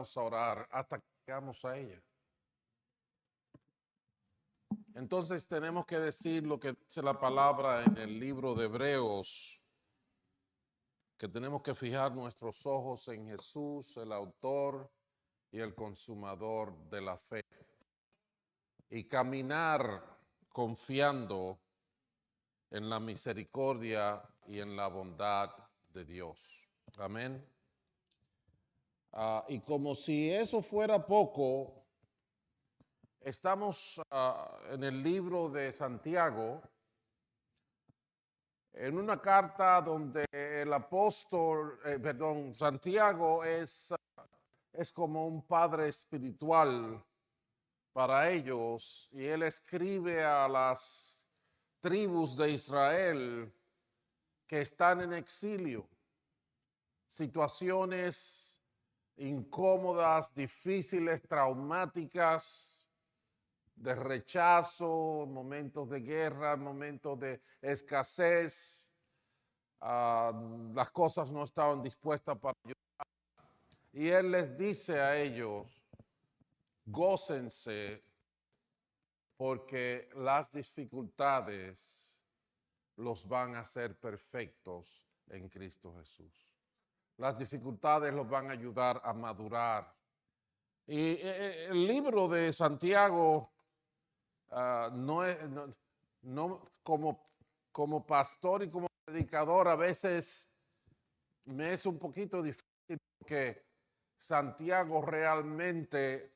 vamos a orar hasta que llegamos a ella. Entonces tenemos que decir lo que dice la palabra en el libro de Hebreos, que tenemos que fijar nuestros ojos en Jesús, el autor y el consumador de la fe, y caminar confiando en la misericordia y en la bondad de Dios. Amén. Y como si eso fuera poco, estamos en el libro de Santiago, en una carta donde el apóstol, Santiago es como un padre espiritual para ellos, y él escribe a las tribus de Israel que están en exilio, situaciones incómodas, difíciles, traumáticas, de rechazo, momentos de guerra, momentos de escasez. Las cosas no estaban dispuestas para ayudar. Y él les dice a ellos, gócense porque las dificultades los van a hacer perfectos en Cristo Jesús. Las dificultades los van a ayudar a madurar. Y el libro de Santiago como pastor y como predicador a veces me es un poquito difícil porque Santiago realmente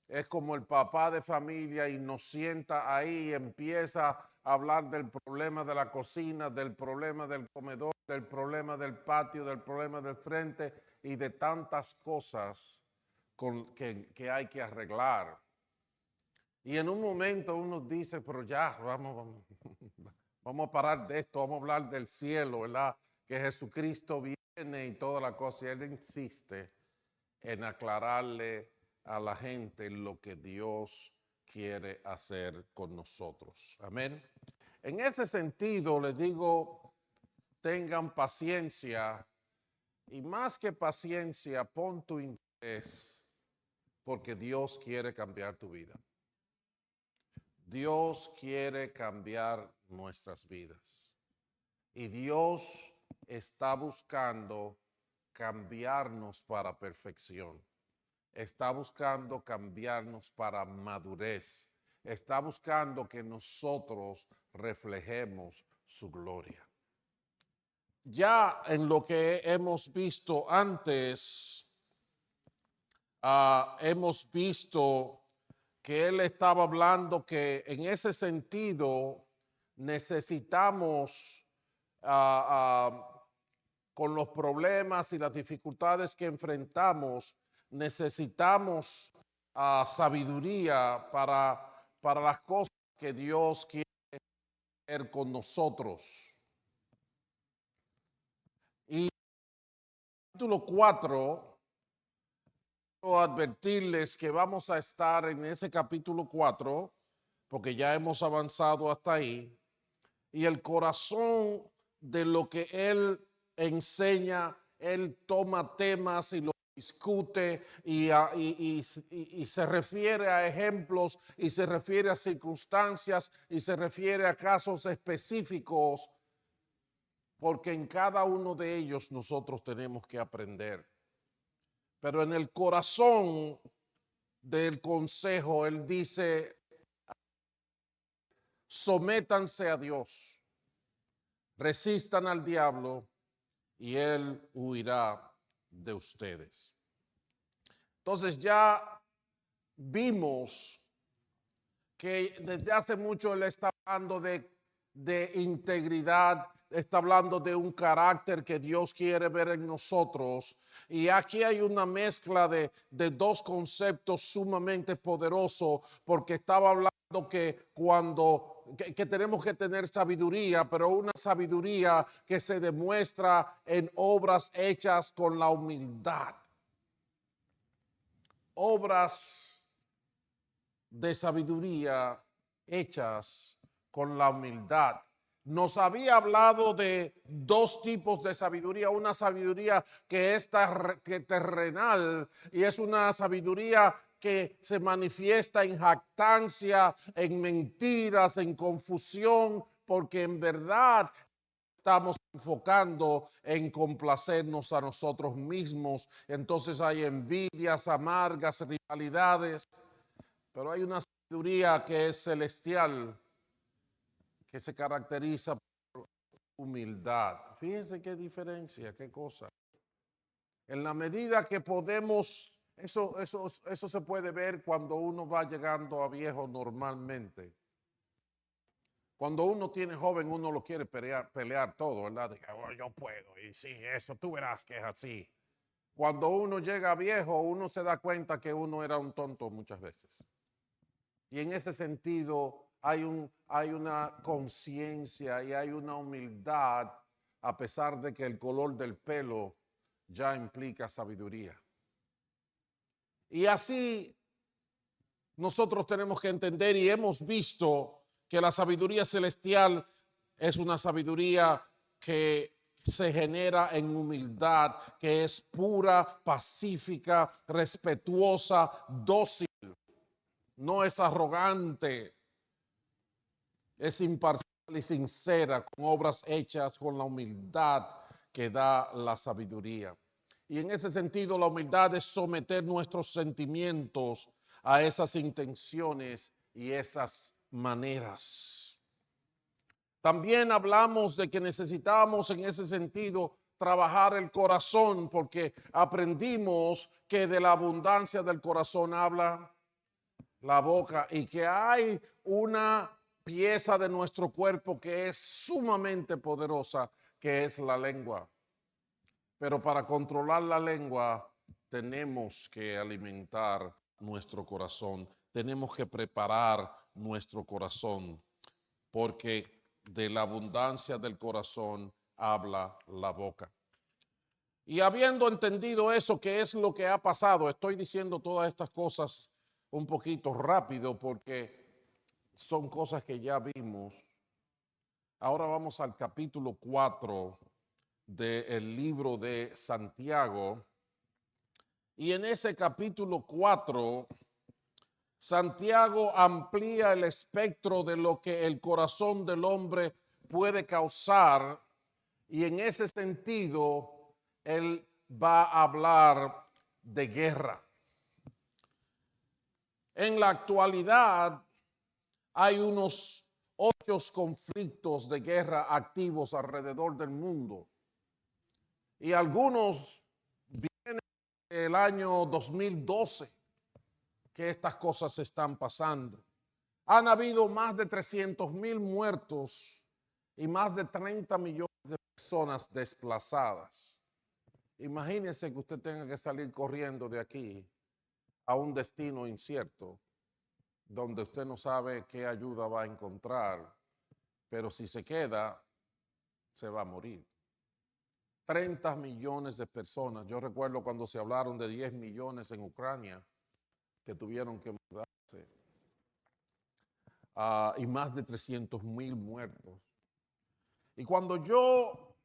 es como el papá de familia y nos sienta ahí y empieza a hablar del problema de la cocina, del problema del comedor, del problema del patio, del problema del frente y de tantas cosas que hay que arreglar. Y en un momento uno dice, pero ya, vamos a parar de esto, vamos a hablar del cielo, ¿verdad? Que Jesucristo viene y toda la cosa. Y él insiste en aclararle a la gente lo que Dios quiere hacer con nosotros. Amén. En ese sentido, les digo, tengan paciencia y más que paciencia, pon tu interés porque Dios quiere cambiar tu vida. Dios quiere cambiar nuestras vidas y Dios está buscando cambiarnos para perfección. Está buscando cambiarnos para madurez. Está buscando que nosotros reflejemos su gloria. Ya en lo que hemos visto antes, hemos visto que él estaba hablando que en ese sentido necesitamos con los problemas y las dificultades que enfrentamos, necesitamos sabiduría para las cosas que Dios quiere hacer con nosotros. Y en el capítulo 4, quiero advertirles que vamos a estar en ese capítulo 4, porque ya hemos avanzado hasta ahí, y el corazón de lo que él enseña, él toma temas y los discute y se refiere a ejemplos y se refiere a circunstancias y se refiere a casos específicos, porque en cada uno de ellos nosotros tenemos que aprender. Pero en el corazón del consejo, él dice, sométanse a Dios, resistan al diablo y él huirá de ustedes. Entonces ya vimos que desde hace mucho él está hablando de integridad, está hablando de un carácter que Dios quiere ver en nosotros. Y aquí hay una mezcla de dos conceptos sumamente poderosos, porque estaba hablando que que tenemos que tener sabiduría, pero una sabiduría que se demuestra en obras hechas con la humildad. Obras de sabiduría hechas con la humildad. nos había hablado de dos tipos de sabiduría, una sabiduría que es terrenal y es una sabiduría que se manifiesta en jactancia, en mentiras, en confusión, porque en verdad estamos enfocando en complacernos a nosotros mismos. Entonces hay envidias amargas, rivalidades, pero hay una sabiduría que es celestial, que se caracteriza por humildad. Fíjense qué diferencia, qué cosa. En la medida que podemos, eso se puede ver cuando uno va llegando a viejo normalmente. Cuando uno tiene joven, uno lo quiere pelear todo, ¿verdad? De que, "Oh, yo puedo, y sí, eso tú verás que es así". Cuando uno llega viejo, uno se da cuenta que uno era un tonto muchas veces. Y en ese sentido hay una conciencia y hay una humildad, a pesar de que el color del pelo ya implica sabiduría. Y así nosotros tenemos que entender y hemos visto que la sabiduría celestial es una sabiduría que se genera en humildad, que es pura, pacífica, respetuosa, dócil, no es arrogante, es imparcial y sincera, con obras hechas con la humildad que da la sabiduría. Y en ese sentido, la humildad es someter nuestros sentimientos a esas intenciones y esas maneras. También hablamos de que necesitamos en ese sentido trabajar el corazón, porque aprendimos que de la abundancia del corazón habla la boca y que hay una pieza de nuestro cuerpo que es sumamente poderosa, que es la lengua. Pero para controlar la lengua tenemos que alimentar nuestro corazón, tenemos que preparar nuestro corazón, porque de la abundancia del corazón habla la boca. Y habiendo entendido eso, ¿qué es lo que ha pasado? Estoy diciendo todas estas cosas un poquito rápido porque son cosas que ya vimos. Ahora vamos al capítulo 4 del libro de Santiago. Y en ese capítulo 4, Santiago amplía el espectro de lo que el corazón del hombre puede causar. Y en ese sentido, él va a hablar de guerra. En la actualidad hay unos 8 conflictos de guerra activos alrededor del mundo. Y algunos vienen del año 2012 que estas cosas están pasando. Han habido más de 300,000 muertos y más de 30 millones de personas desplazadas. Imagínese que usted tenga que salir corriendo de aquí a un destino incierto, donde usted no sabe qué ayuda va a encontrar, pero si se queda, se va a morir. 30 millones de personas. Yo recuerdo cuando se hablaron de 10 millones en Ucrania que tuvieron que mudarse. Y más de 300,000 muertos. Y cuando yo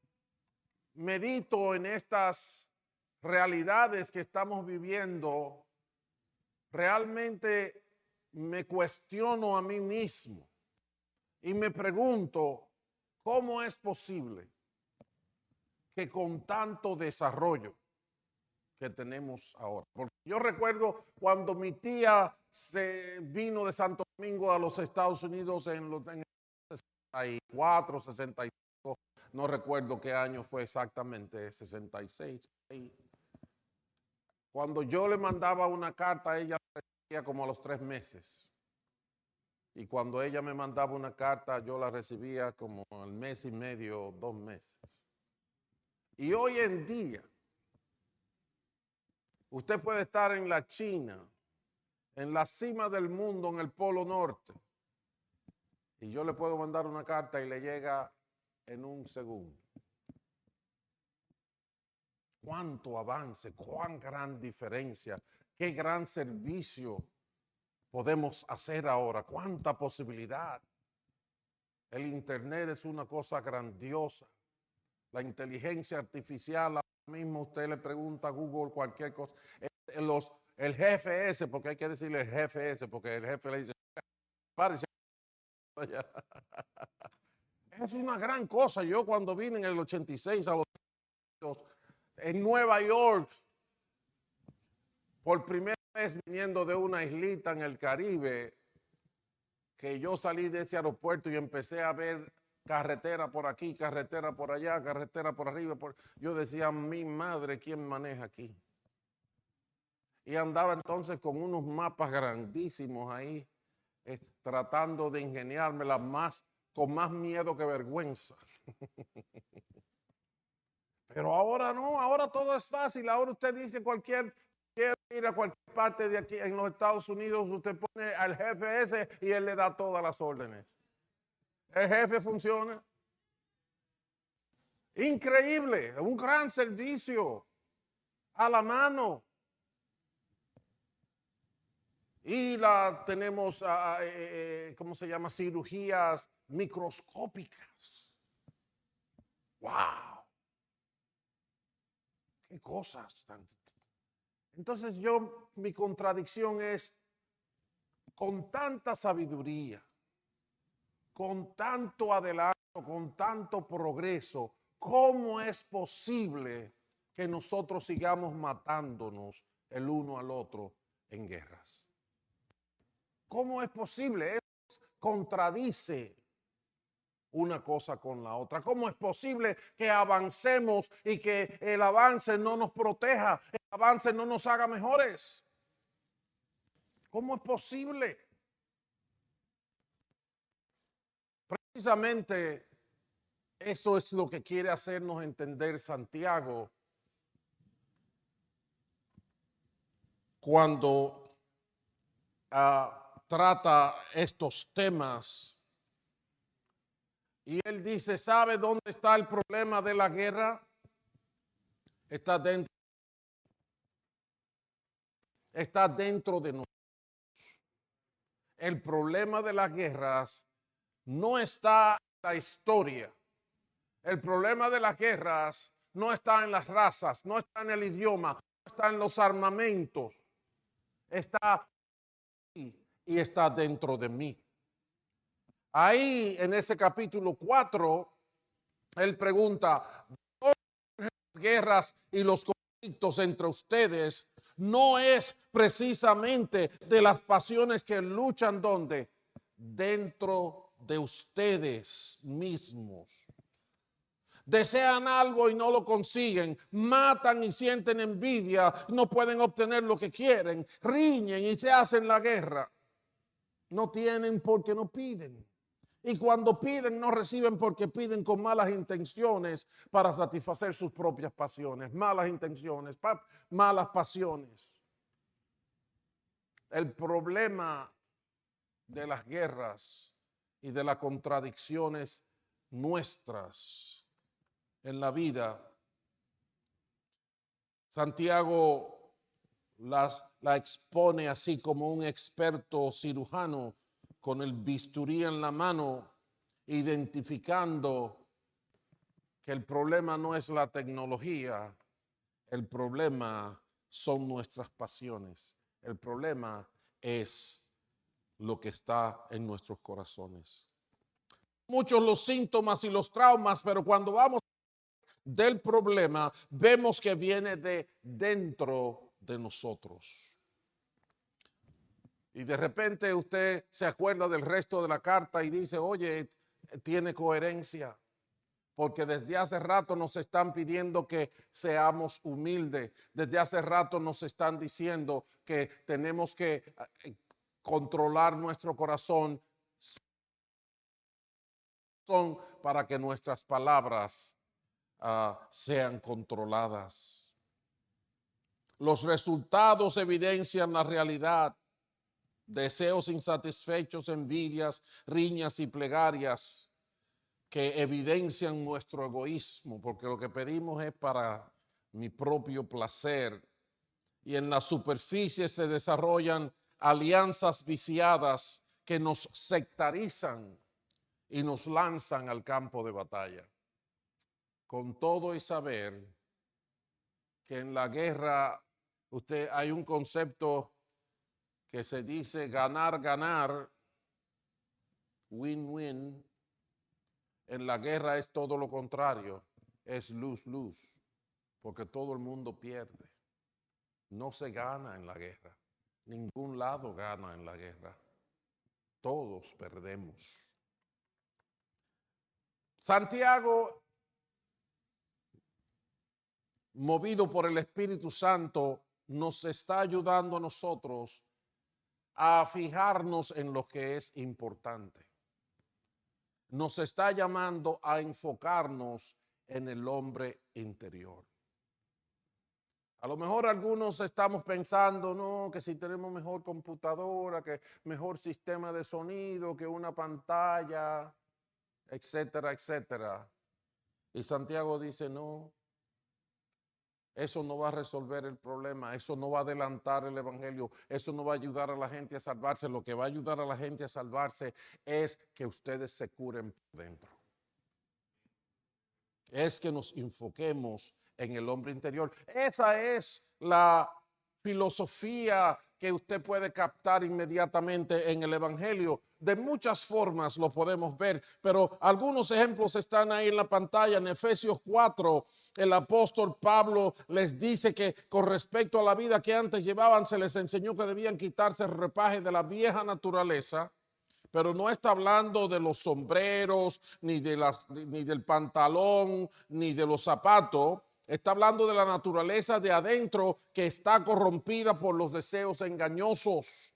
medito en estas realidades que estamos viviendo, realmente me cuestiono a mí mismo y me pregunto, ¿cómo es posible que con tanto desarrollo que tenemos ahora? Porque yo recuerdo cuando mi tía se vino de Santo Domingo a los Estados Unidos en el 64, 65, no recuerdo qué año fue exactamente, 66. Cuando yo le mandaba una carta, ella la recibía como a los 3 meses. Y cuando ella me mandaba una carta, yo la recibía como al mes y medio, 2 meses. Y hoy en día, usted puede estar en la China, en la cima del mundo, en el Polo Norte, y yo le puedo mandar una carta y le llega en un segundo. Cuánto avance, cuán gran diferencia, qué gran servicio podemos hacer ahora, cuánta posibilidad. El internet es una cosa grandiosa. La inteligencia artificial, ahora mismo usted le pregunta a Google cualquier cosa. El GFS, porque hay que decirle el GFS, porque el jefe le dice, párese. Es una gran cosa. Yo cuando vine en el 86 a los en Nueva York, por primera vez viniendo de una islita en el Caribe, que yo salí de ese aeropuerto y empecé a ver carretera por aquí, carretera por allá, carretera por arriba. Yo decía, mi madre, ¿quién maneja aquí? Y andaba entonces con unos mapas grandísimos ahí, tratando de ingeniármela con más miedo que vergüenza. Pero ahora no, ahora todo es fácil. Ahora usted dice quiere ir a cualquier parte de aquí en los Estados Unidos, usted pone al GPS y él le da todas las órdenes. El jefe funciona. Increíble, un gran servicio a la mano. Y tenemos, ¿cómo se llama? Cirugías microscópicas. ¡Wow! ¡Qué cosas! Entonces mi contradicción es, con tanta sabiduría, con tanto adelanto, con tanto progreso, ¿cómo es posible que nosotros sigamos matándonos el uno al otro en guerras? ¿Cómo es posible? Eso contradice una cosa con la otra. ¿Cómo es posible que avancemos y que el avance no nos proteja, el avance no nos haga mejores? ¿Cómo es posible? Precisamente eso es lo que quiere hacernos entender Santiago cuando trata estos temas. Y él dice, ¿sabe dónde está el problema de la guerra? Está dentro de nosotros. El problema de las guerras no está en la historia. El problema de las guerras no está en las razas, no está en el idioma, no está en los armamentos. Está ahí y está dentro de mí. Ahí en ese capítulo 4, él pregunta, ¿dónde las guerras y los conflictos entre ustedes? No es precisamente de las pasiones que luchan donde dentro de ustedes mismos. Desean algo y no lo consiguen, matan y sienten envidia, no pueden obtener lo que quieren, riñen y se hacen la guerra. No tienen porque no piden. Y cuando piden, no reciben porque piden con malas intenciones para satisfacer sus propias pasiones. Malas intenciones, malas pasiones. El problema de las guerras y de las contradicciones nuestras en la vida, Santiago la expone así como un experto cirujano con el bisturí en la mano, identificando que el problema no es la tecnología, el problema son nuestras pasiones, el problema es lo que está en nuestros corazones. Muchos los síntomas y los traumas, pero cuando vamos del problema, vemos que viene de dentro de nosotros. Y de repente usted se acuerda del resto de la carta y dice, oye, tiene coherencia. Porque desde hace rato nos están pidiendo que seamos humildes. Desde hace rato nos están diciendo que tenemos que controlar nuestro corazón para que nuestras palabras sean controladas. Los resultados evidencian la realidad. Deseos insatisfechos, envidias, riñas y plegarias que evidencian nuestro egoísmo, porque lo que pedimos es para mi propio placer. Y en la superficie se desarrollan alianzas viciadas que nos sectarizan y nos lanzan al campo de batalla. Con todo y saber que en la guerra hay un concepto que se dice ganar, ganar, win-win. En la guerra es todo lo contrario, es lose-lose, porque todo el mundo pierde. No se gana en la guerra, ningún lado gana en la guerra, todos perdemos. Santiago, movido por el Espíritu Santo, nos está ayudando a nosotros a fijarnos en lo que es importante. Nos está llamando a enfocarnos en el hombre interior. A lo mejor algunos estamos pensando, no, que si tenemos mejor computadora, que mejor sistema de sonido, que una pantalla, etcétera, etcétera. Y Santiago dice, no, eso no va a resolver el problema, eso no va a adelantar el evangelio, eso no va a ayudar a la gente a salvarse. Lo que va a ayudar a la gente a salvarse es que ustedes se curen por dentro. Es que nos enfoquemos en el hombre interior. Esa es la filosofía que usted puede captar inmediatamente en el evangelio. De muchas formas lo podemos ver, pero algunos ejemplos están ahí en la pantalla. En Efesios 4, el apóstol Pablo les dice que con respecto a la vida que antes llevaban, se les enseñó que debían quitarse el repaje de la vieja naturaleza. Pero no está hablando de los sombreros, ni del pantalón, ni de los zapatos. Está hablando de la naturaleza de adentro que está corrompida por los deseos engañosos.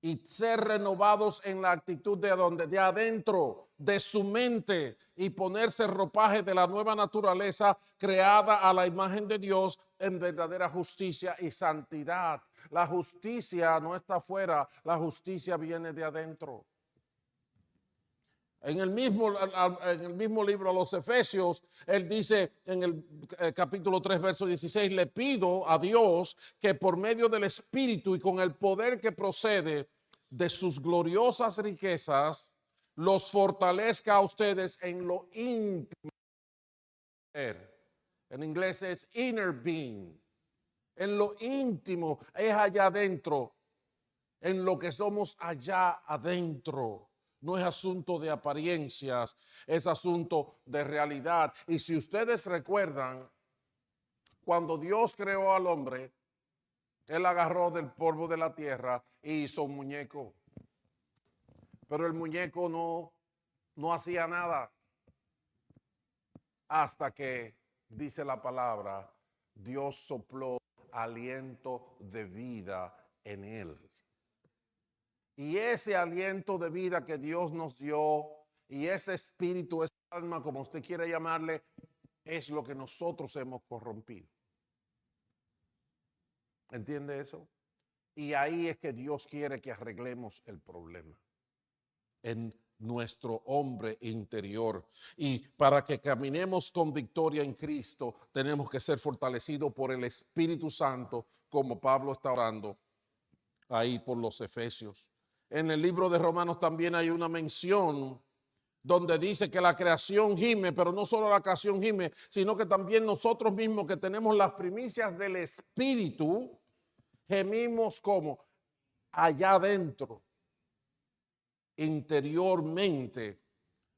Y ser renovados en la actitud de adentro, de su mente, y ponerse el ropaje de la nueva naturaleza creada a la imagen de Dios en verdadera justicia y santidad. La justicia no está afuera, la justicia viene de adentro. En el mismo libro a los Efesios, él dice en el capítulo 3, verso 16, le pido a Dios que por medio del Espíritu y con el poder que procede de sus gloriosas riquezas, los fortalezca a ustedes en lo íntimo. En inglés es inner being. En lo íntimo es allá adentro, en lo que somos allá adentro. No es asunto de apariencias, es asunto de realidad. Y si ustedes recuerdan, cuando Dios creó al hombre, Él agarró del polvo de la tierra y hizo un muñeco. Pero el muñeco no hacía nada hasta que, dice la palabra, Dios sopló aliento de vida en él. Y ese aliento de vida que Dios nos dio, y ese espíritu, esa alma, como usted quiera llamarle, es lo que nosotros hemos corrompido. ¿Entiende eso? Y ahí es que Dios quiere que arreglemos el problema en nuestro hombre interior. Y para que caminemos con victoria en Cristo, tenemos que ser fortalecidos por el Espíritu Santo, como Pablo está orando ahí por los Efesios. En el libro de Romanos también hay una mención donde dice que la creación gime, pero no solo la creación gime, sino que también nosotros mismos que tenemos las primicias del Espíritu, gemimos como allá adentro, interiormente,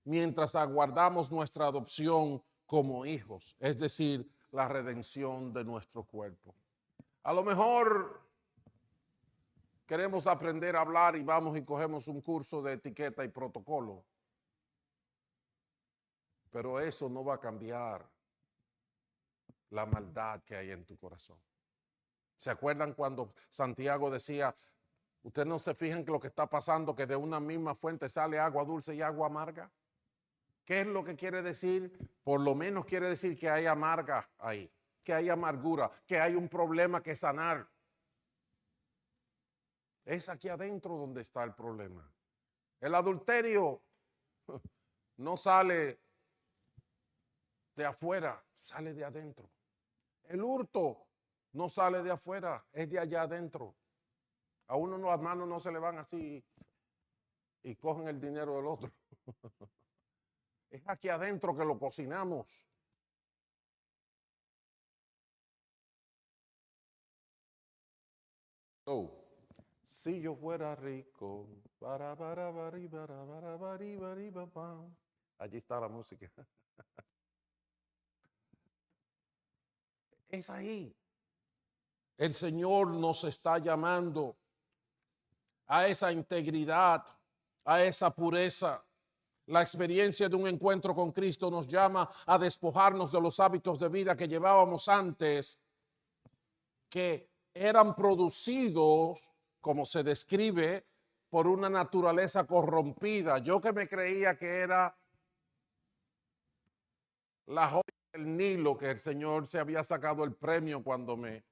mientras aguardamos nuestra adopción como hijos, es decir, la redención de nuestro cuerpo. A lo mejor queremos aprender a hablar y vamos y cogemos un curso de etiqueta y protocolo, pero eso no va a cambiar la maldad que hay en tu corazón. ¿Se acuerdan cuando Santiago decía, ustedes no se fijan que lo que está pasando, que de una misma fuente sale agua dulce y agua amarga? ¿Qué es lo que quiere decir? Por lo menos quiere decir que hay amarga ahí, que hay amargura, que hay un problema que sanar. Es aquí adentro donde está el problema. El adulterio no sale de afuera, sale de adentro. El hurto no sale de afuera, es de allá adentro. A uno las manos no se le van así y cogen el dinero del otro. Es aquí adentro que lo cocinamos. Oh, si yo fuera rico, allí está la música. Es ahí. El Señor nos está llamando a esa integridad, a esa pureza. La experiencia de un encuentro con Cristo nos llama a despojarnos de los hábitos de vida que llevábamos antes, que eran producidos, como se describe, por una naturaleza corrompida. Yo que me creía que era la joya del Nilo, que el Señor se había sacado el premio cuando me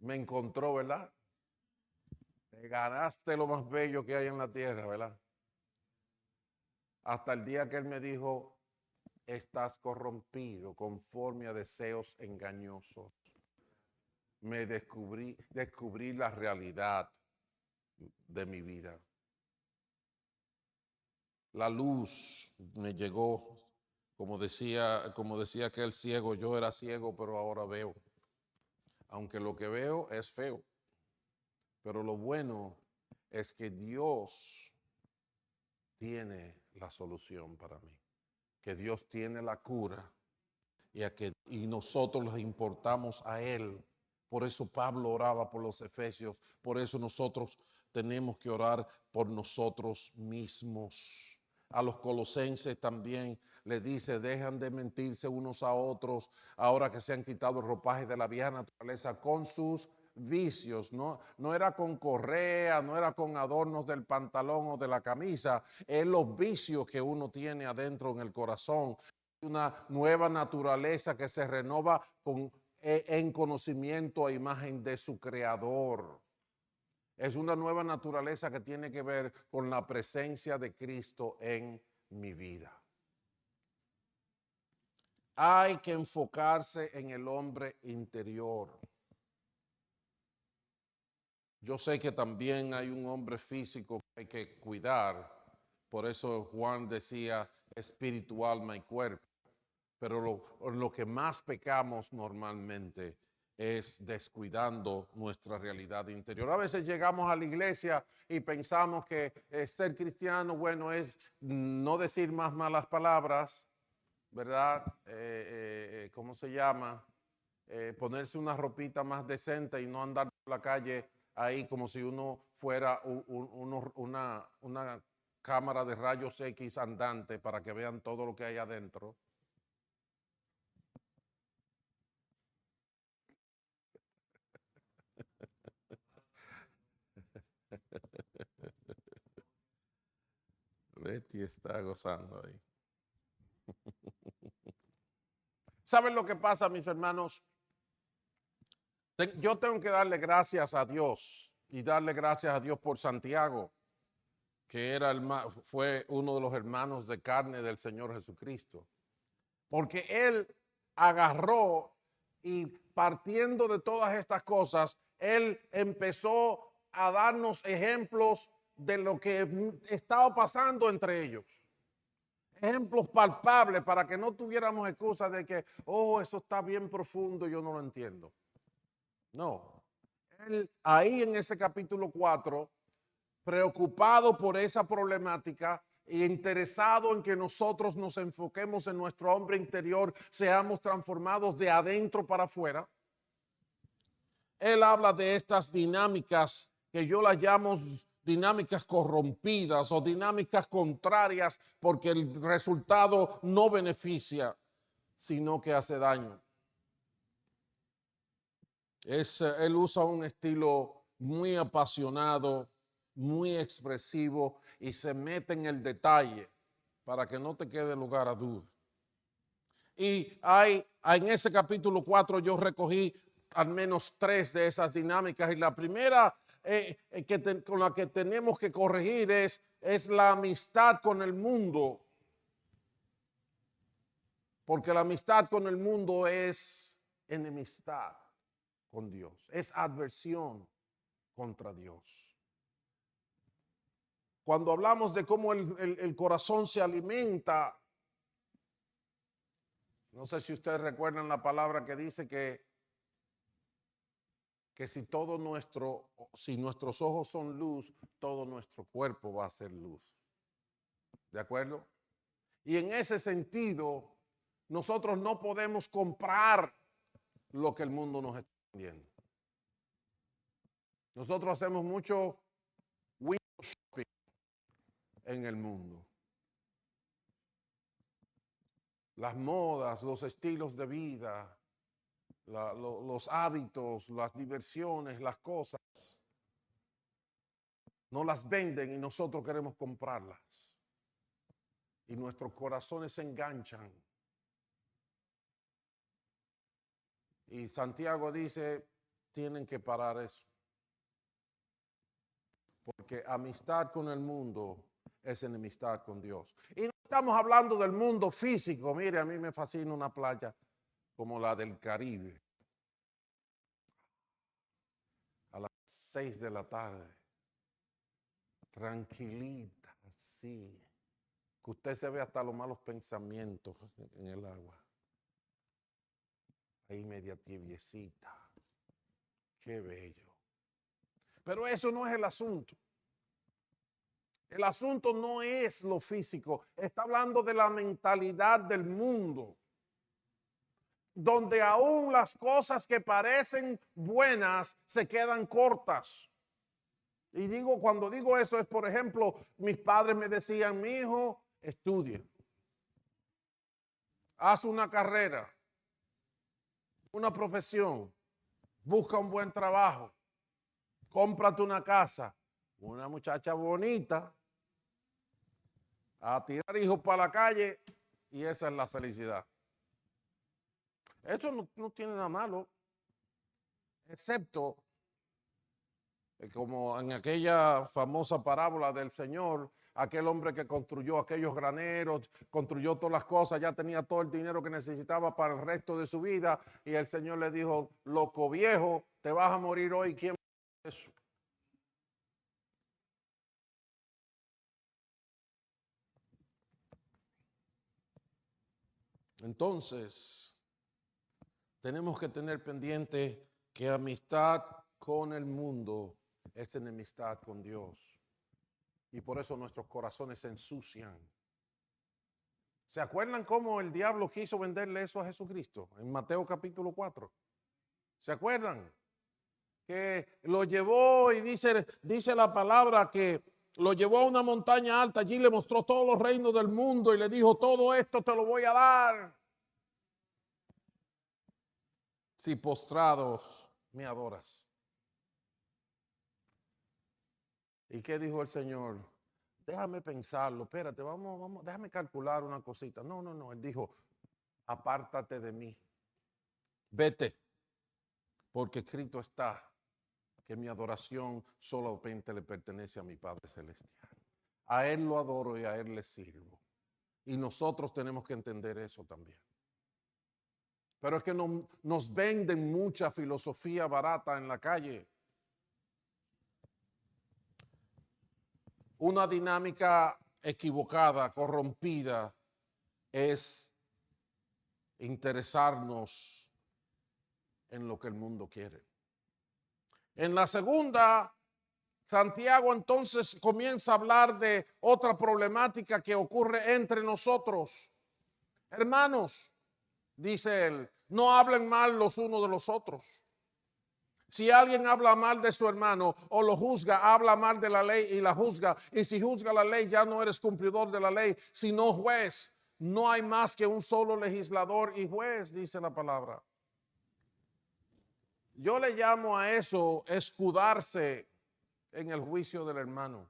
encontró, ¿verdad? Te ganaste lo más bello que hay en la tierra, ¿verdad? Hasta el día que Él me dijo, estás corrompido conforme a deseos engañosos. Me descubrí la realidad de mi vida. La luz me llegó, como decía aquel ciego, yo era ciego, pero ahora veo. Aunque lo que veo es feo, pero lo bueno es que Dios tiene la solución para mí, que Dios tiene la cura y nosotros les importamos a Él. Por eso Pablo oraba por los efesios, por eso nosotros tenemos que orar por nosotros mismos. A los colosenses también le dice, dejan de mentirse unos a otros, ahora que se han quitado el ropaje de la vieja naturaleza con sus vicios, no era con correa, no era con adornos del pantalón o de la camisa, es los vicios que uno tiene adentro en el corazón. Una nueva naturaleza que se renova en conocimiento a imagen de su creador. Es una nueva naturaleza que tiene que ver con la presencia de Cristo en mi vida. Hay que enfocarse en el hombre interior. Yo sé que también hay un hombre físico que hay que cuidar. Por eso Juan decía espíritu, alma y cuerpo. Pero lo que más pecamos normalmente es descuidando nuestra realidad interior. A veces llegamos a la iglesia y pensamos que ser cristiano, bueno, es no decir más malas palabras, ¿verdad? ¿Cómo se llama? Ponerse una ropita más decente y no andar por la calle ahí como si uno fuera una cámara de rayos X andante para que vean todo lo que hay adentro. Betty está gozando ahí. ¿Saben lo que pasa, mis hermanos? Yo tengo que darle gracias a Dios y darle gracias a Dios por Santiago, que fue uno de los hermanos de carne del Señor Jesucristo. Porque él agarró y partiendo de todas estas cosas, él empezó a darnos ejemplos de lo que estaba pasando entre ellos. Ejemplos palpables para que no tuviéramos excusa de que, oh, eso está bien profundo, yo no lo entiendo. No. Él, ahí en ese capítulo 4, preocupado por esa problemática e interesado en que nosotros nos enfoquemos en nuestro hombre interior, seamos transformados de adentro para afuera. Él habla de estas dinámicas que yo las llamo dinámicas corrompidas o dinámicas contrarias porque el resultado no beneficia, sino que hace daño. Él usa un estilo muy apasionado, muy expresivo y se mete en el detalle para que no te quede lugar a duda. Y en ese capítulo 4 yo recogí al menos 3 de esas dinámicas y la primera con la que tenemos que corregir es la amistad con el mundo. Porque la amistad con el mundo es enemistad con Dios, es adversión contra Dios. cuando hablamos de cómo el corazón se alimenta, no sé si ustedes recuerdan la palabra que dice que si nuestros ojos son luz, todo nuestro cuerpo va a ser luz. ¿De acuerdo? Y en ese sentido, nosotros no podemos comprar lo que el mundo nos está vendiendo. Nosotros hacemos mucho window shopping en el mundo. Las modas, los estilos de vida, los hábitos, las diversiones, las cosas, no las venden y nosotros queremos comprarlas. Y nuestros corazones se enganchan. Y Santiago dice, tienen que parar eso. Porque amistad con el mundo es enemistad con Dios. Y no estamos hablando del mundo físico. Mire, a mí me fascina una playa como la del Caribe. A las 6 de la tarde. Tranquilita, así. Que usted se ve hasta los malos pensamientos en el agua. Ahí media tibiecita. Qué bello. Pero eso no es el asunto. El asunto no es lo físico. Está hablando de la mentalidad del mundo. Donde aún las cosas que parecen buenas se quedan cortas. Y cuando digo eso es, por ejemplo, mis padres me decían, mi hijo, estudia. Haz una carrera, una profesión, busca un buen trabajo, cómprate una casa, una muchacha bonita, a tirar hijos para la calle y esa es la felicidad. Esto no tiene nada malo, excepto como en aquella famosa parábola del Señor, aquel hombre que construyó aquellos graneros, construyó todas las cosas, ya tenía todo el dinero que necesitaba para el resto de su vida y el Señor le dijo, loco viejo, te vas a morir hoy, ¿quién va a hacer eso? Entonces, tenemos que tener pendiente que amistad con el mundo es enemistad con Dios. Y por eso nuestros corazones se ensucian. ¿Se acuerdan cómo el diablo quiso venderle eso a Jesucristo? En Mateo capítulo 4. ¿Se acuerdan? Que lo llevó y dice la palabra que lo llevó a una montaña alta. Allí le mostró todos los reinos del mundo y le dijo, todo esto te lo voy a dar si postrados me adoras. ¿Y qué dijo el Señor? Déjame pensarlo, espérate, déjame calcular una cosita. No, él dijo, apártate de mí, vete, porque escrito está que mi adoración solamente le pertenece a mi Padre Celestial. A Él lo adoro y a Él le sirvo. Y nosotros tenemos que entender eso también. Pero es que nos venden mucha filosofía barata en la calle. Una dinámica equivocada, corrompida, es interesarnos en lo que el mundo quiere. En la segunda, Santiago entonces comienza a hablar de otra problemática que ocurre entre nosotros. Hermanos, dice él, no hablen mal los unos de los otros. Si alguien habla mal de su hermano o lo juzga, habla mal de la ley y la juzga. Y si juzga la ley, ya no eres cumplidor de la ley, sino juez. No hay más que un solo legislador y juez, dice la palabra. Yo le llamo a eso escudarse en el juicio del hermano.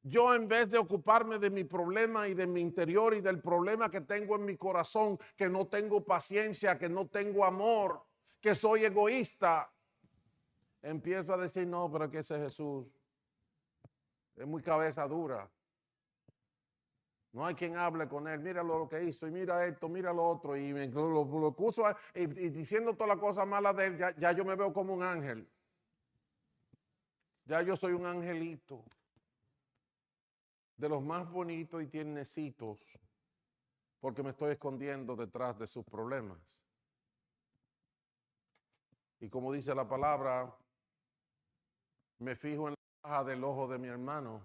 Yo, en vez de ocuparme de mi problema y de mi interior y del problema que tengo en mi corazón, que no tengo paciencia, que no tengo amor, que soy egoísta, empiezo a decir, no, pero que ese Jesús es muy cabeza dura. No hay quien hable con él. Mira lo que hizo y mira esto, mira lo otro. Y lo acuso y diciendo todas las cosas malas de él, ya yo me veo como un ángel. Ya yo soy un angelito. de los más bonitos y tiernecitos, porque me estoy escondiendo detrás de sus problemas. Y como dice la palabra, me fijo en la paja del ojo de mi hermano,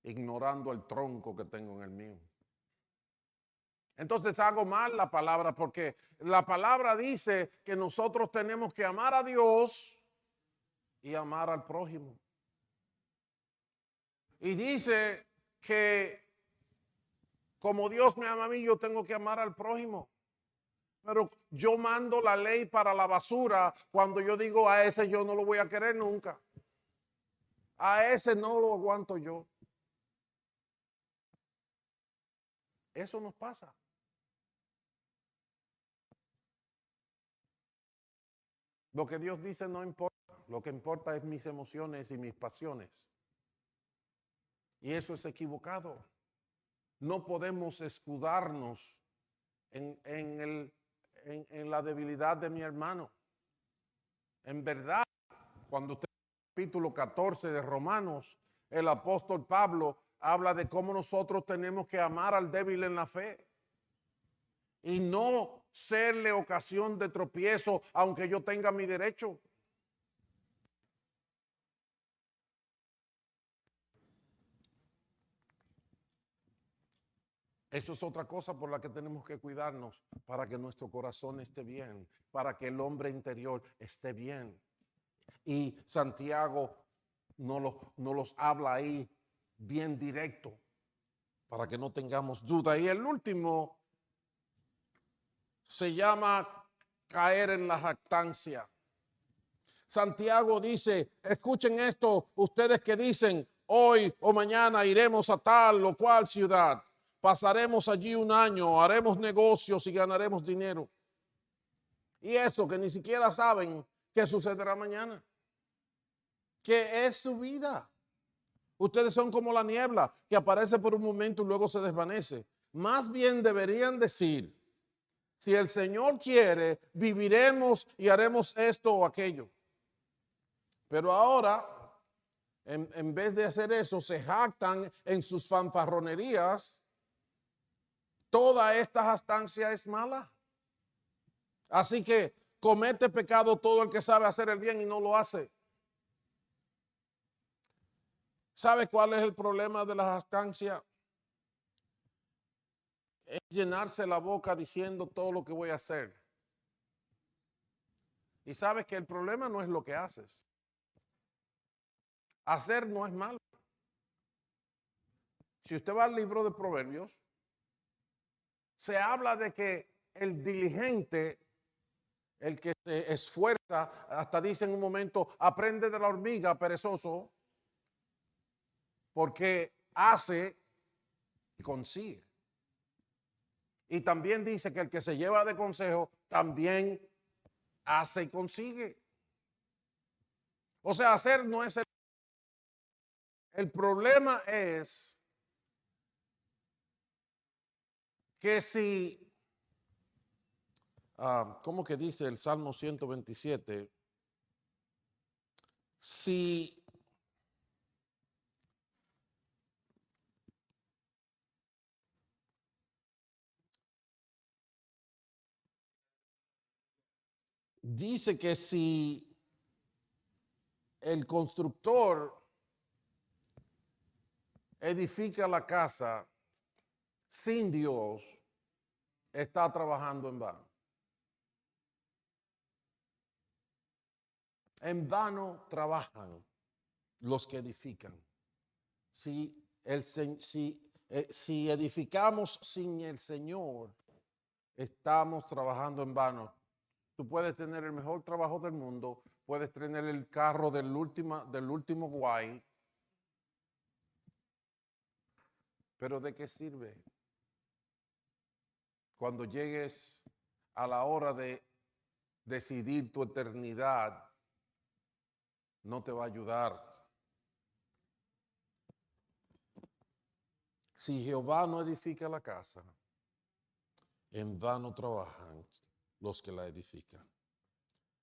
ignorando el tronco que tengo en el mío. Entonces hago mal la palabra, porque la palabra dice que nosotros tenemos que amar a Dios y amar al prójimo. Y dice que como Dios me ama a mí, yo tengo que amar al prójimo. Pero yo mando la ley para la basura cuando yo digo a ese yo no lo voy a querer nunca. A ese no lo aguanto yo. Eso nos pasa. Lo que Dios dice no importa. Lo que importa es mis emociones y mis pasiones. Y eso es equivocado. No podemos escudarnos en la debilidad de mi hermano. En verdad, cuando usted capítulo 14 de Romanos, el apóstol Pablo habla de cómo nosotros tenemos que amar al débil en la fe y no serle ocasión de tropiezo, aunque yo tenga mi derecho. Eso es otra cosa por la que tenemos que cuidarnos, para que nuestro corazón esté bien, para que el hombre interior esté bien. Y Santiago no los habla ahí bien directo, para que no tengamos duda. Y el último se llama caer en la jactancia. Santiago dice, escuchen esto, ustedes que dicen, hoy o mañana iremos a tal o cual ciudad, pasaremos allí un año, haremos negocios y ganaremos dinero. Y eso que ni siquiera saben qué sucederá mañana, que es su vida. Ustedes son como la niebla que aparece por un momento y luego se desvanece. Más bien deberían decir, si el Señor quiere, viviremos y haremos esto o aquello. Pero ahora, en vez de hacer eso, se jactan en sus fanfarronerías. Toda esta jactancia es mala. Así que comete pecado todo el que sabe hacer el bien y no lo hace. ¿Sabe cuál es el problema de la jactancia? Es llenarse la boca diciendo todo lo que voy a hacer. Y sabes que el problema no es lo que haces. Hacer no es malo. Si usted va al libro de Proverbios, se habla de que el diligente, el que se esfuerza, hasta dice en un momento, aprende de la hormiga, perezoso, porque hace y consigue. Y también dice que el que se lleva de consejo también hace y consigue. O sea, hacer no es el problema es que si, ¿cómo que dice el Salmo 127? Si dice que si el constructor edifica la casa sin Dios, está trabajando en vano. En vano trabajan los que edifican. Si edificamos sin el Señor, estamos trabajando en vano. Tú puedes tener el mejor trabajo del mundo, puedes tener el carro del último guay, pero ¿de qué sirve? Cuando llegues a la hora de decidir tu eternidad, no te va a ayudar. Si Jehová no edifica la casa, en vano trabajan los que la edifican.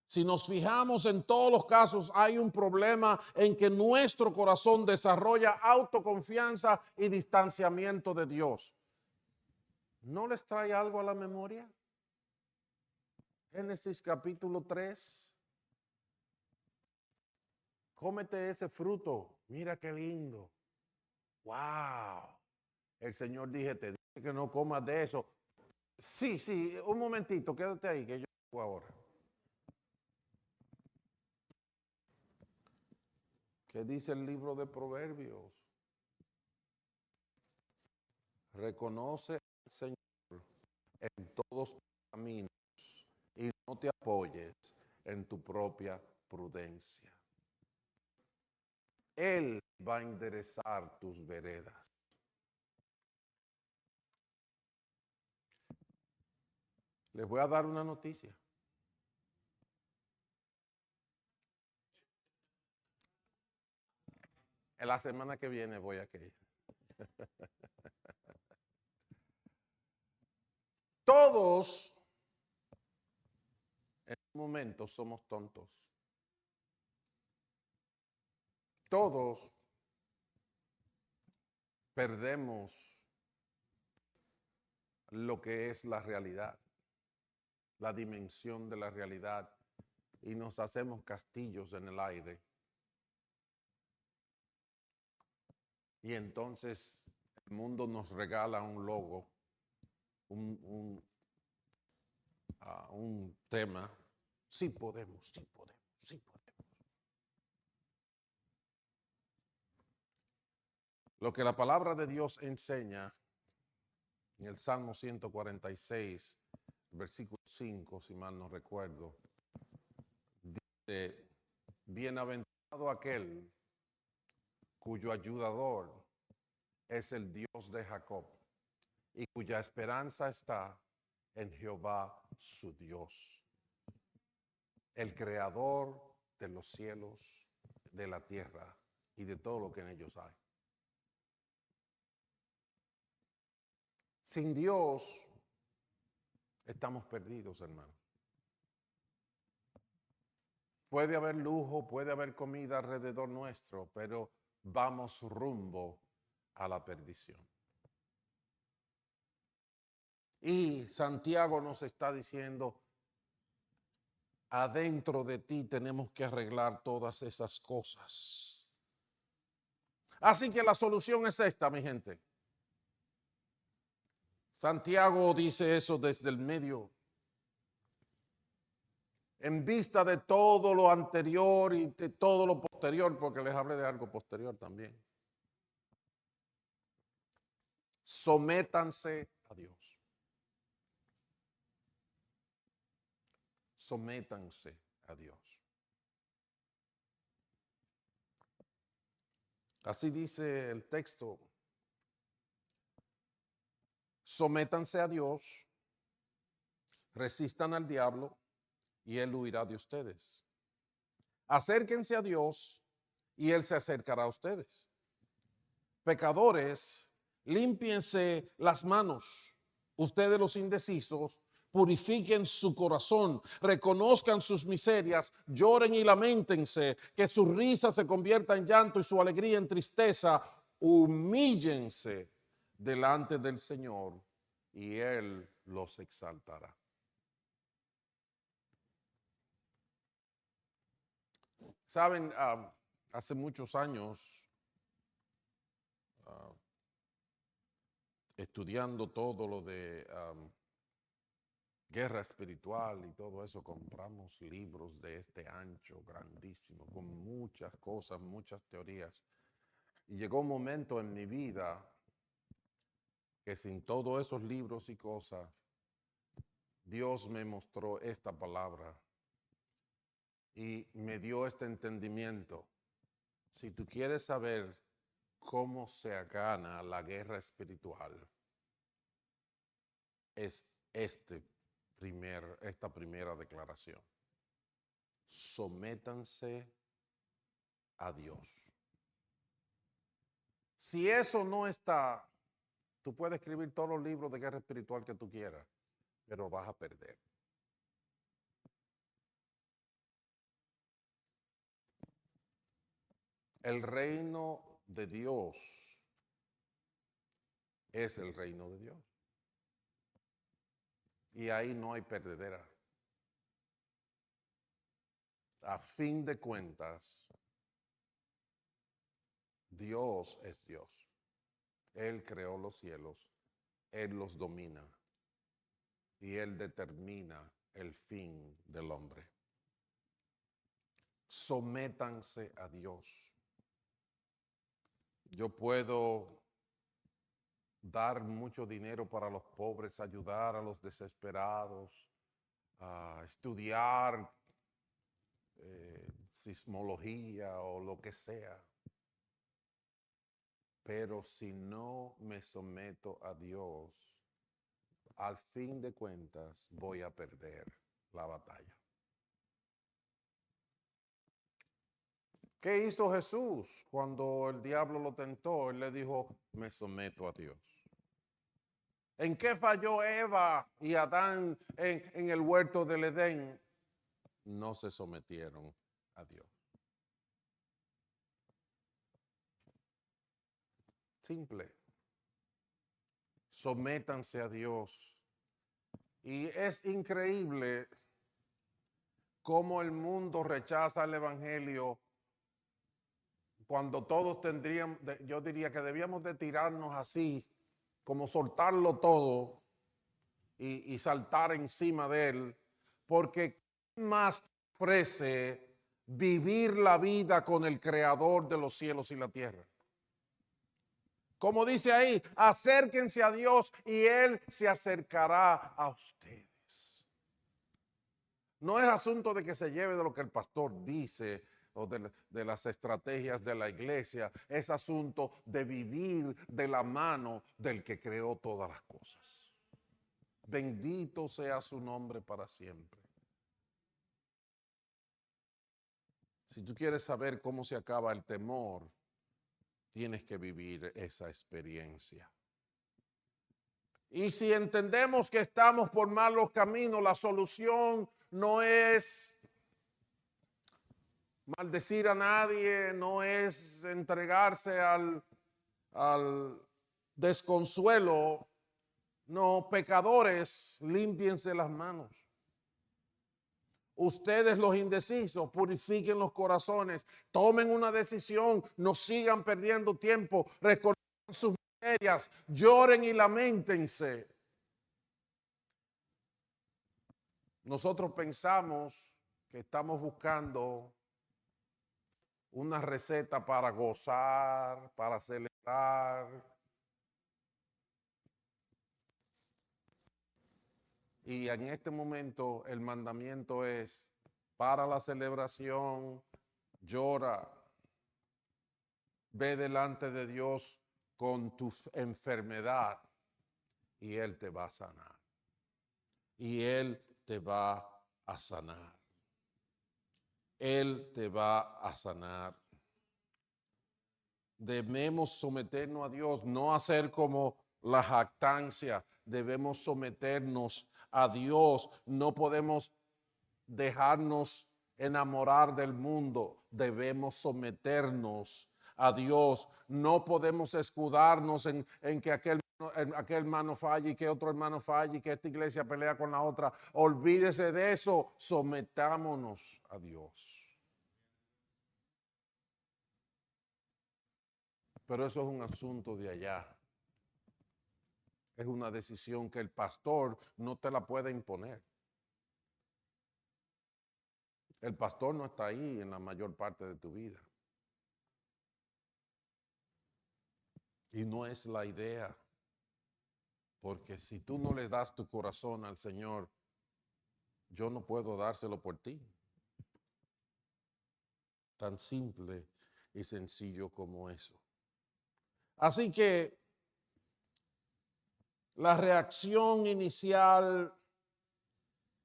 Si nos fijamos en todos los casos, hay un problema en que nuestro corazón desarrolla autoconfianza y distanciamiento de Dios. ¿No les trae algo a la memoria? Génesis capítulo 3. Cómete ese fruto. Mira qué lindo. Wow. El Señor dije, te dije que no comas de eso. Sí, un momentito, quédate ahí, que yo hago ahora. ¿Qué dice el libro de Proverbios? Reconoce al Señor en todos tus caminos y no te apoyes en tu propia prudencia. Él va a enderezar tus veredas. Les voy a dar una noticia. En la semana que viene voy a aquella. Todos en un momento somos tontos. Todos perdemos lo que es la realidad, la dimensión de la realidad, y nos hacemos castillos en el aire. Y entonces el mundo nos regala un logo, un tema. Sí podemos, sí podemos, sí podemos. Lo que la palabra de Dios enseña en el Salmo 146, versículo 5, si mal no recuerdo, dice, bienaventurado aquel cuyo ayudador es el Dios de Jacob y cuya esperanza está en Jehová su Dios, el creador de los cielos, de la tierra y de todo lo que en ellos hay. Sin Dios estamos perdidos, hermano. Puede haber lujo, puede haber comida alrededor nuestro, pero vamos rumbo a la perdición. Y Santiago nos está diciendo, adentro de ti tenemos que arreglar todas esas cosas. Así que la solución es esta, mi gente. Santiago dice eso desde el medio. En vista de todo lo anterior y de todo lo posterior, porque les hablé de algo posterior también. Sométanse a Dios. Sométanse a Dios. Así dice el texto. Sométanse a Dios, resistan al diablo y él huirá de ustedes. Acérquense a Dios y él se acercará a ustedes. Pecadores, límpiense las manos. Ustedes los indecisos, purifiquen su corazón, reconozcan sus miserias, lloren y lamentense, que su risa se convierta en llanto y su alegría en tristeza. Humíllense delante del Señor y Él los exaltará. Saben, hace muchos años, estudiando todo lo de guerra espiritual y todo eso, compramos libros de este ancho, grandísimo, con muchas cosas, muchas teorías. Y llegó un momento en mi vida que sin todos esos libros y cosas, Dios me mostró esta palabra y me dio este entendimiento. Si tú quieres saber cómo se gana la guerra espiritual, es esta primera declaración. Sométanse a Dios. Si eso no está, tú puedes escribir todos los libros de guerra espiritual que tú quieras, pero vas a perder. El reino de Dios es el reino de Dios. Y ahí no hay perdedera. A fin de cuentas, Dios es Dios. Él creó los cielos, Él los domina y Él determina el fin del hombre. Sométanse a Dios. Yo puedo dar mucho dinero para los pobres, ayudar a los desesperados, estudiar sismología o lo que sea. Pero si no me someto a Dios, al fin de cuentas voy a perder la batalla. ¿Qué hizo Jesús cuando el diablo lo tentó? Él le dijo, me someto a Dios. ¿En qué falló Eva y Adán en el huerto del Edén? No se sometieron a Dios. Simple. Sométanse a Dios. Y es increíble cómo el mundo rechaza el evangelio cuando todos tendrían, yo diría que debíamos de tirarnos así, como soltarlo todo y saltar encima de él, porque ¿qué más ofrece vivir la vida con el creador de los cielos y la tierra? Como dice ahí, acérquense a Dios y Él se acercará a ustedes. No es asunto de que se lleve de lo que el pastor dice o de las estrategias de la iglesia. Es asunto de vivir de la mano del que creó todas las cosas. Bendito sea su nombre para siempre. Si tú quieres saber cómo se acaba el temor, tienes que vivir esa experiencia. Y si entendemos que estamos por malos caminos, la solución no es maldecir a nadie, no es entregarse al desconsuelo. No, pecadores, límpiense las manos. Ustedes los indecisos, purifiquen los corazones, tomen una decisión, no sigan perdiendo tiempo, reconozcan sus miserias, lloren y lamentense. Nosotros pensamos que estamos buscando una receta para gozar, para celebrar. Y en este momento el mandamiento es, para la celebración, llora, ve delante de Dios con tu enfermedad y Él te va a sanar. Y Él te va a sanar. Él te va a sanar. Debemos someternos a Dios, no hacer como la jactancia. Debemos someternos a Dios. No podemos dejarnos enamorar del mundo. Debemos someternos a Dios. No podemos escudarnos en que aquel hermano falle y que otro hermano falle y que esta iglesia pelea con la otra. Olvídese de eso. Sometámonos a Dios. Pero eso es un asunto de allá. Es una decisión que el pastor no te la puede imponer. El pastor no está ahí en la mayor parte de tu vida. Y no es la idea. Porque si tú no le das tu corazón al Señor, yo no puedo dárselo por ti. Tan simple y sencillo como eso. Así que la reacción inicial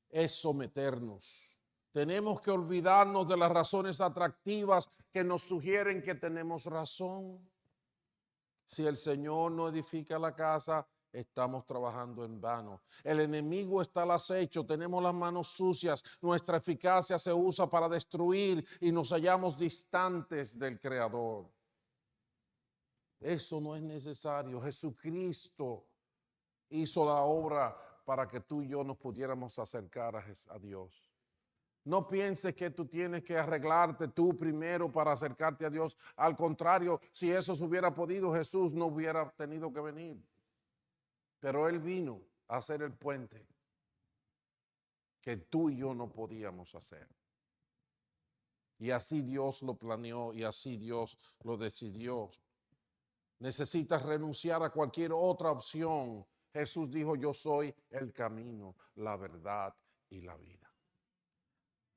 es someternos. Tenemos que olvidarnos de las razones atractivas que nos sugieren que tenemos razón. Si el Señor no edifica la casa, estamos trabajando en vano. El enemigo está al acecho, tenemos las manos sucias, nuestra eficacia se usa para destruir y nos hallamos distantes del Creador. Eso no es necesario. Jesucristo hizo la obra para que tú y yo nos pudiéramos acercar a Dios. No pienses que tú tienes que arreglarte tú primero para acercarte a Dios. Al contrario, si eso se hubiera podido, Jesús no hubiera tenido que venir. Pero Él vino a hacer el puente que tú y yo no podíamos hacer. Y así Dios lo planeó y así Dios lo decidió. Necesitas renunciar a cualquier otra opción. Jesús dijo, yo soy el camino, la verdad y la vida.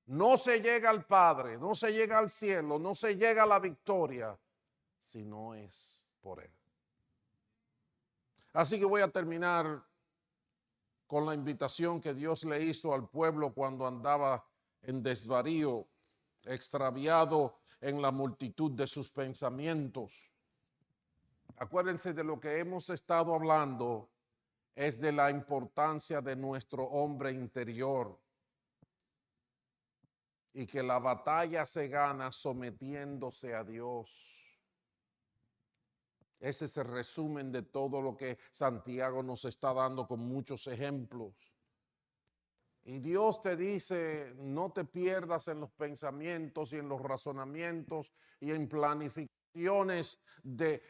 No se llega al Padre, no se llega al cielo, no se llega a la victoria si no es por Él. Así que voy a terminar con la invitación que Dios le hizo al pueblo cuando andaba en desvarío, extraviado en la multitud de sus pensamientos. Acuérdense de lo que hemos estado hablando, es de la importancia de nuestro hombre interior. Y que la batalla se gana sometiéndose a Dios. Ese es el resumen de todo lo que Santiago nos está dando con muchos ejemplos. Y Dios te dice, no te pierdas en los pensamientos y en los razonamientos y en planificaciones de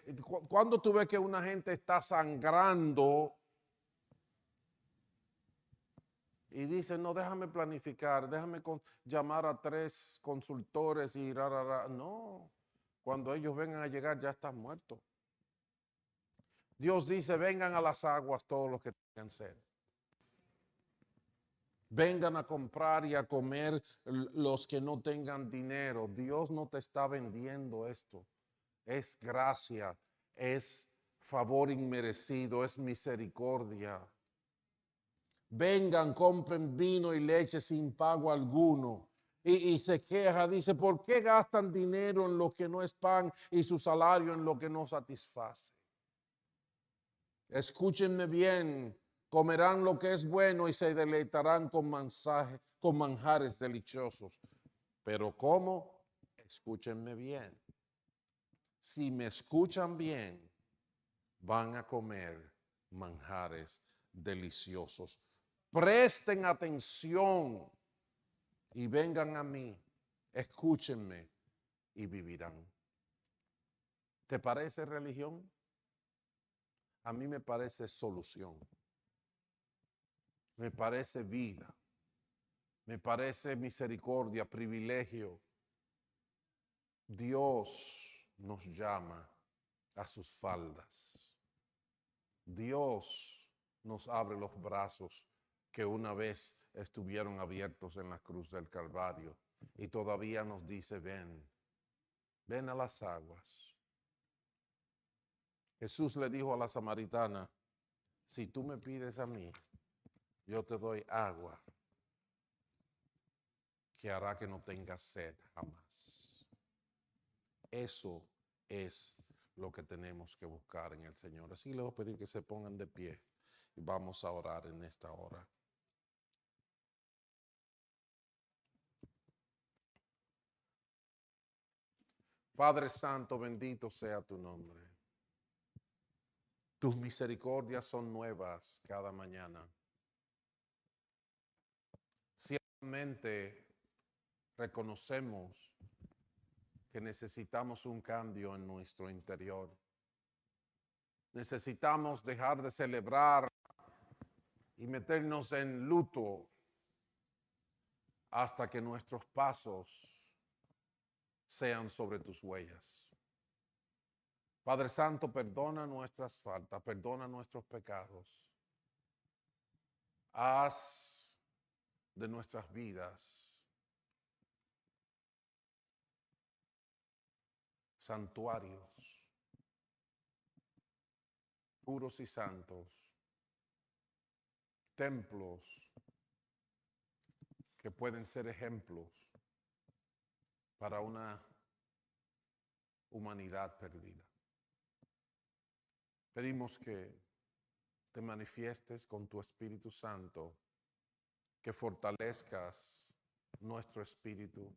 cuando tú ves que una gente está sangrando y dice, no, déjame planificar, déjame llamar a 3 consultores y no, cuando ellos vengan a llegar ya estás muerto. Dios dice, vengan a las aguas todos los que tengan sed. Vengan a comprar y a comer los que no tengan dinero. Dios no te está vendiendo esto. Es gracia, es favor inmerecido, es misericordia. Vengan, compren vino y leche sin pago alguno. Y se queja, dice, ¿por qué gastan dinero en lo que no es pan y su salario en lo que no satisface? Escúchenme bien, comerán lo que es bueno y se deleitarán con manjares deliciosos. Pero ¿cómo? Escúchenme bien. Si me escuchan bien, van a comer manjares deliciosos. Presten atención y vengan a mí, escúchenme y vivirán. ¿Te parece religión? A mí me parece solución. Me parece vida. Me parece misericordia, privilegio. Dios nos llama a sus faldas. Dios nos abre los brazos que una vez estuvieron abiertos en la cruz del Calvario y todavía nos dice, ven, ven a las aguas. Jesús le dijo a la samaritana, si tú me pides a mí, yo te doy agua que hará que no tengas sed jamás. Eso es lo que tenemos que buscar en el Señor. Así les voy a pedir que se pongan de pie y vamos a orar en esta hora. Padre Santo, bendito sea tu nombre. Tus misericordias son nuevas cada mañana. Ciertamente reconocemos que necesitamos un cambio en nuestro interior. Necesitamos dejar de celebrar y meternos en luto hasta que nuestros pasos sean sobre tus huellas. Padre Santo, perdona nuestras faltas, perdona nuestros pecados. Haz de nuestras vidas santuarios puros y santos, templos que pueden ser ejemplos para una humanidad perdida. Pedimos que te manifiestes con tu Espíritu Santo, que fortalezcas nuestro espíritu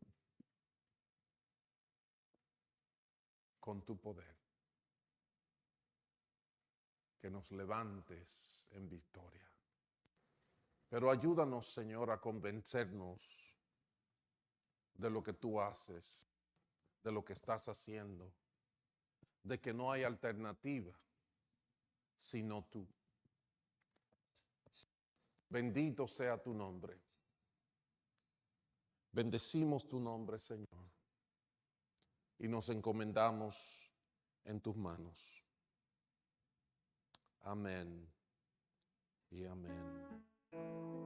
con tu poder, que nos levantes en victoria. Pero ayúdanos, Señor, a convencernos de lo que tú haces, de lo que estás haciendo, de que no hay alternativa sino tú. Bendito sea tu nombre. Bendecimos tu nombre, Señor, y nos encomendamos en tus manos. Amén y amén.